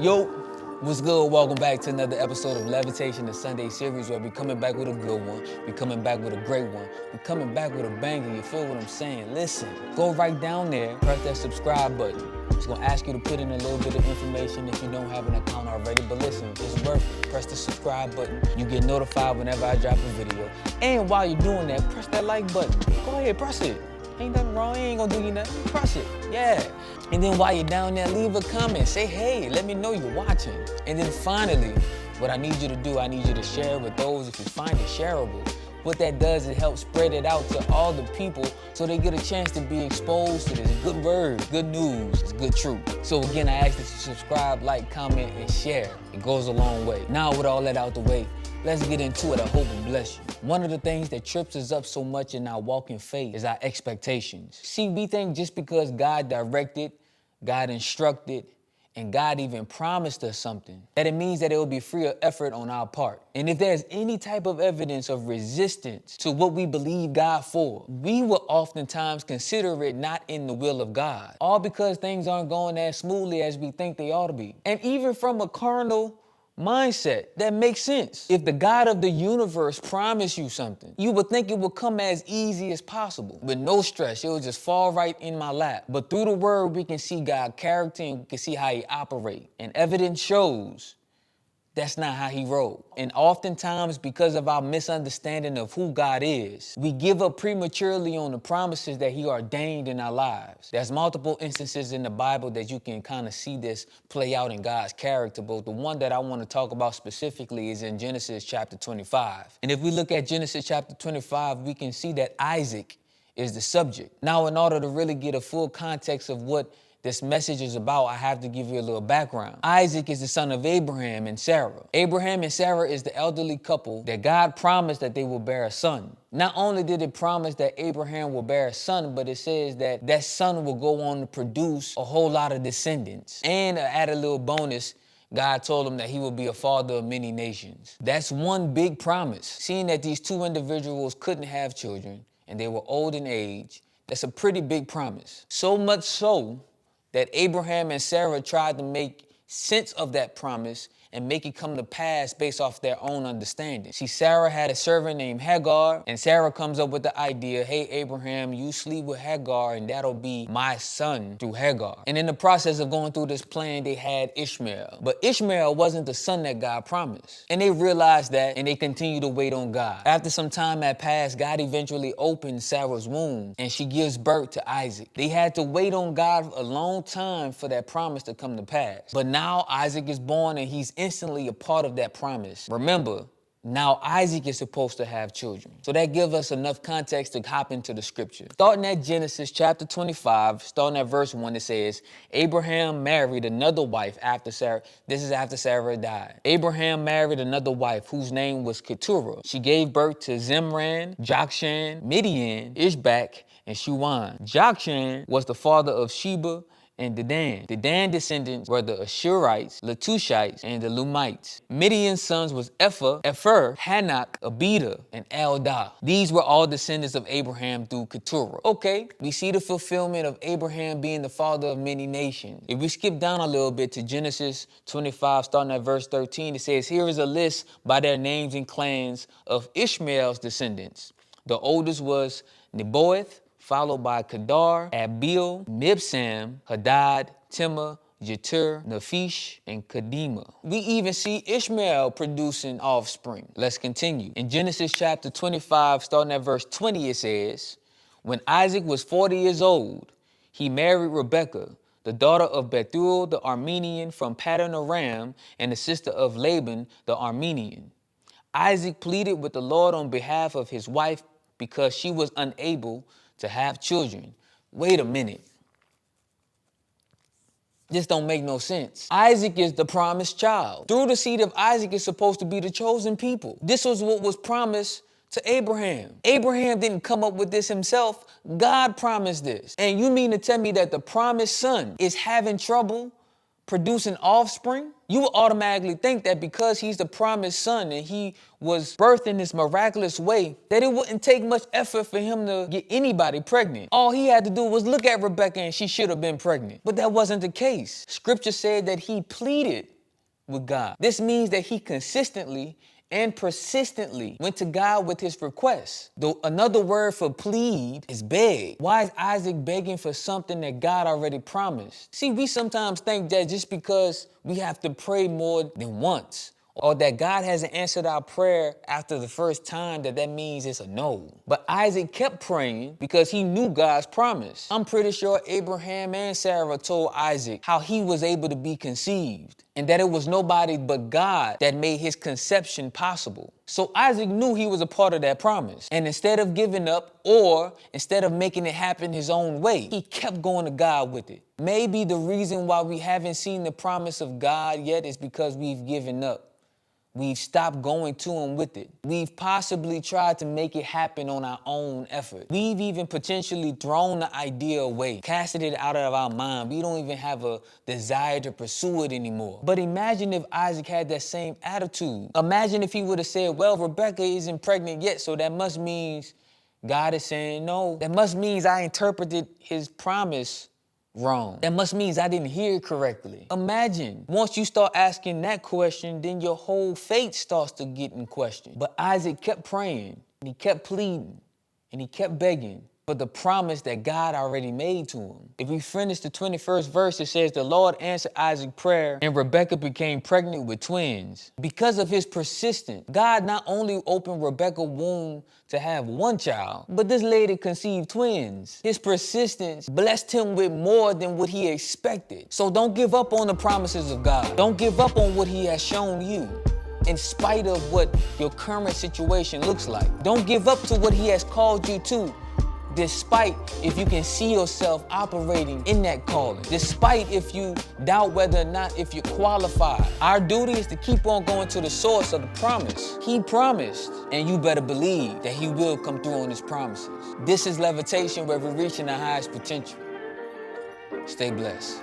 Yo, what's good? Welcome back to another episode of Levitation, the Sunday series where we're coming back with a good one. We're coming back with a great one. We're coming back with a banger. You feel what I'm saying? Listen, go right down there, press that subscribe button. It's gonna ask you to put in a little bit of information if you don't have an account already, but listen, it's worth it. Press the subscribe button. You get notified whenever I drop a video. And while you're doing that, press that like button. Go ahead, press it. Ain't nothing wrong, ain't gonna do you nothing. Press it, yeah. And then while you're down there, leave a comment. Say, hey, let me know you're watching. And then finally, what I need you to do, I need you to share it with those if you find it shareable. What that does is help spread it out to all the people so they get a chance to be exposed to this good word, good news, it's good truth. So again, I ask that you subscribe, like, comment, and share. It goes a long way. Now with all that out the way, let's get into it. I hope it bless you. One of the things that trips us up so much in our walk in faith is our expectations. See, we think just because God directed, God instructed, and God even promised us something, that it means that it will be free of effort on our part. And if there's any type of evidence of resistance to what we believe God for, we will oftentimes consider it not in the will of God, all because things aren't going as smoothly as we think they ought to be. And even from a carnal mindset, that makes sense. If the God of the universe promised you something, you would think it would come as easy as possible, with no stress. It would just fall right in my lap. But through the word, we can see God's character and we can see how he operates. And evidence shows that's not how he rolled. And oftentimes, because of our misunderstanding of who God is, we give up prematurely on the promises that he ordained in our lives. There's multiple instances in the Bible that you can kind of see this play out in God's character, but the one that I want to talk about specifically is in Genesis chapter 25. And if we look at Genesis chapter 25, we can see that Isaac is the subject. Now, in order to really get a full context of what this message is about, I have to give you a little background. Isaac is the son of Abraham and Sarah. Abraham and Sarah is the elderly couple that God promised that they will bear a son. Not only did it promise that Abraham will bear a son, but it says that that son will go on to produce a whole lot of descendants. And add a little bonus, God told him that he would be a father of many nations. That's one big promise. Seeing that these two individuals couldn't have children and they were old in age, that's a pretty big promise. So much so that Abraham and Sarah tried to make sense of that promise and make it come to pass based off their own understanding. See, Sarah had a servant named Hagar, and Sarah comes up with the idea, hey, Abraham, you sleep with Hagar, and that'll be my son through Hagar. And in the process of going through this plan, they had Ishmael. But Ishmael wasn't the son that God promised. And they realized that, and they continued to wait on God. After some time had passed, God eventually opened Sarah's womb, and she gives birth to Isaac. They had to wait on God a long time for that promise to come to pass. But now Isaac is born, and he's instantly a part of that promise. Remember, now Isaac is supposed to have children. So that gives us enough context to hop into the scripture. Starting at Genesis chapter 25, starting at verse 1, it says, Abraham married another wife after Sarah. This is after Sarah died. Abraham married another wife whose name was Keturah. She gave birth to Zimran, Jokshan, Midian, Ishbak, and Shuwan. Jokshan was the father of Sheba and Dedan. The Dan descendants were the Ashurites, Latushites, and the Lumites. Midian's sons was Epher, Hanok, Abida, and Eldah. These were all descendants of Abraham through Keturah. Okay, we see the fulfillment of Abraham being the father of many nations. If we skip down a little bit to Genesis 25, starting at verse 13, it says, here is a list by their names and clans of Ishmael's descendants. The oldest was Nebaioth, followed by Kedar, Abil, Mibsam, Hadad, Timah, Jetur, Naphish, and Kedemah. We even see Ishmael producing offspring. Let's continue. In Genesis chapter 25, starting at verse 20, it says, when Isaac was 40 years old, he married Rebekah, the daughter of Bethuel the Aramean from Paddan Aram, and the sister of Laban the Aramean. Isaac pleaded with the Lord on behalf of his wife because she was unable to have children. Wait a minute. This don't make no sense. Isaac is the promised child. Through the seed of Isaac is supposed to be the chosen people. This was what was promised to Abraham. Abraham didn't come up with this himself. God promised this. And you mean to tell me that the promised son is having trouble producing offspring, you would automatically think that because he's the promised son and he was birthed in this miraculous way, that it wouldn't take much effort for him to get anybody pregnant. All he had to do was look at Rebecca and she should have been pregnant. But that wasn't the case. Scripture said that he pleaded with God. This means that he consistently and persistently went to God with his requests. Though another word for plead is beg. Why is Isaac begging for something that God already promised? See, we sometimes think that just because we have to pray more than once, or that God hasn't answered our prayer after the first time, that means it's a no. But Isaac kept praying because he knew God's promise. I'm pretty sure Abraham and Sarah told Isaac how he was able to be conceived and that it was nobody but God that made his conception possible. So Isaac knew he was a part of that promise. And instead of giving up or instead of making it happen his own way, he kept going to God with it. Maybe the reason why we haven't seen the promise of God yet is because we've given up. We've stopped going to him with it. We've possibly tried to make it happen on our own effort. We've even potentially thrown the idea away, casted it out of our mind. We don't even have a desire to pursue it anymore. But imagine if Isaac had that same attitude. Imagine if he would have said, well, Rebecca isn't pregnant yet, so that must mean God is saying no. That must mean I interpreted his promise wrong. That must mean I didn't hear it correctly. Imagine, once you start asking that question, then your whole faith starts to get in question. But Isaac kept praying, and he kept pleading, and he kept begging for the promise that God already made to him. If we finish the 21st verse, it says, the Lord answered Isaac's prayer, and Rebekah became pregnant with twins. Because of his persistence, God not only opened Rebekah's womb to have one child, but this lady conceived twins. His persistence blessed him with more than what he expected. So don't give up on the promises of God. Don't give up on what he has shown you, in spite of what your current situation looks like. Don't give up to what he has called you to, despite if you can see yourself operating in that calling, despite if you doubt whether or not if you're qualified. Our duty is to keep on going to the source of the promise. He promised, and you better believe that he will come through on his promises. This is Levitation, where we're reaching our highest potential. Stay blessed.